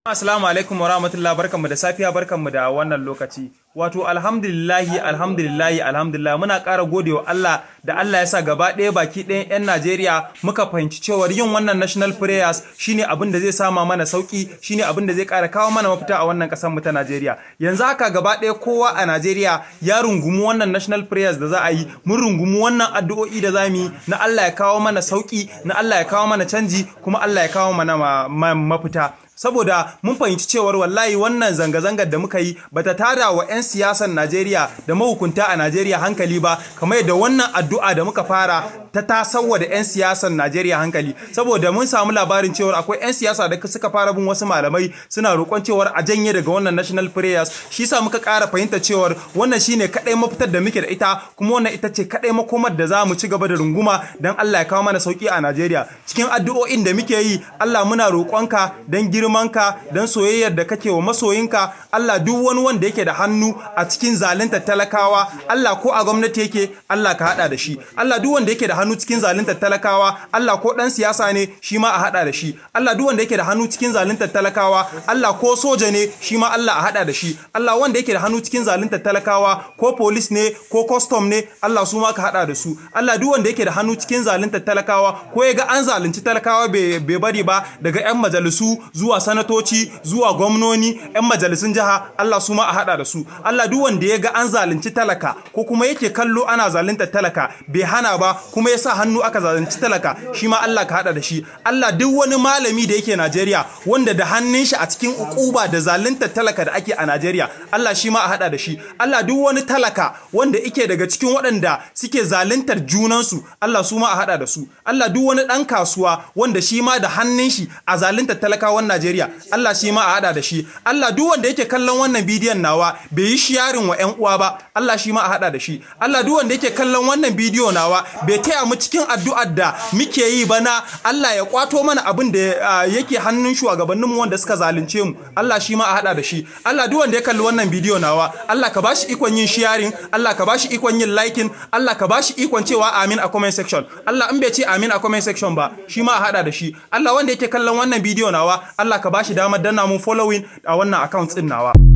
Assalamu alaikum wa rahmatullahi, barkanmu da safiya, barkanmu da wannan lokaci. Wato alhamdulillahi muna ƙara godewa Allah da Allah ya sa gaba ɗaya baki ɗayan 'yan Najeriya muka fahimci cewar yin wannan national prayers shine abin da zai sama mana sauki, shine abin da zai ƙara kawo mana mafita a wannan ƙasar mu ta Najeriya. Yanzu haka gaba ɗaya kowa a Najeriya ya rungumi wannan national prayers da za a yi, mun rungumi wannan addu'o'i da za mu yi na Allah ya kawo mana sauki, na Allah ya kawo mana canji, kuma Allah ya kawo mana mafita. Saboda mun fahimci cewar wallahi wannan zanga-zangar da muka yi bata tada wa 'yan siyasar Najeriya da mahukunta a Najeriya hankali ba, kamar yadda wannan addu'a da muka fara ta tasawa da 'yan siyasar Najeriya hankali. Saboda mun samu labarin cewar akwai 'yan siyasa da suka fara bin wasu malamai suna roƙon cewar a janye daga wannan national prayers. Shi sa muka ƙara fahimta cewar wannan shine kaɗai mafitar da muke da ita, kuma wannan ita ce kaɗai makomar da za mu ci gaba da runguma don Allah ya kawo mana sauki a Najeriya. Cikin addu'o'in da muke yi, Allah muna roƙonka don girmanka, don soyayyar da kake wa masoyinka, Allah duk wani wanda yake da hannu a cikin zalunta talakawa, Allah ko a gwamnati yake, Allah ka hada da shi. Allah duk wanda yake da hannu cikin zalunta talakawa, Allah ko dan siyasa ne, shi ma a hada da shi. Allah duk wanda yake da hannu cikin zalunta talakawa, Allah ko soja ne, shi ma Allah a hada da shi. Allah wanda yake da hannu cikin zalunta talakawa, ko police ne, ko custom ne, Allah su ma ka hada da su. Allah duk wanda yake da hannu cikin zalunta talakawa, ko ya ga an zalunci talakawa bai bari ba, daga 'yan majalisu zuwa sanatoci zuwa gwamnoni, 'yan majalisun jiha, Allah su ma a hada da su. Allah duk wanda ya ga an zalunci talaka, ko kuma yake kallo ana zalunta talaka bai hana ba, kuma ya sa hannu aka zalunci talaka, shi ma Allah ka hada da shi. Allah duk wani malami da yake Najeriya wanda da hannun shi a cikin ukuba da zalunta talaka da ake a Najeriya, Allah shi ma a hada da shi. Allah duk wani talaka wanda yake daga cikin waɗanda suke zaluntar junansu, Allah su ma a hada da su. Allah duk wani ɗan kasuwa wanda shi ma da hannun shi a zalunta talakawan Najeriya, Allah shi ma a hada da shi. Allah duk wanda yake kallon wannan bidiyon nawa bai yi sharing wa 'yan uwa ba, Allah shi ma a hada da shi. Allah duk wanda yake kallon wannan bidiyo nawa bai taya mu cikin addu'ar da muke yi ba na Allah ya kwato mana abin da yake hannun shugabannin mu wanda suka zalunce mu, Allah shi ma a hada da shi. Allah duk wanda ya kalli wannan bidiyo nawa, Allah ka bashi ikon yin sharing, Allah ka bashi ikon yin liking, Allah ka bashi ikon cewa amin a comment section. Allah in bai ce amin a comment section ba, shi ma a hada da shi. Allah wanda yake kallon wannan bidiyo nawa, Allah ka bashi damar danna mun following a wannan account din nawa.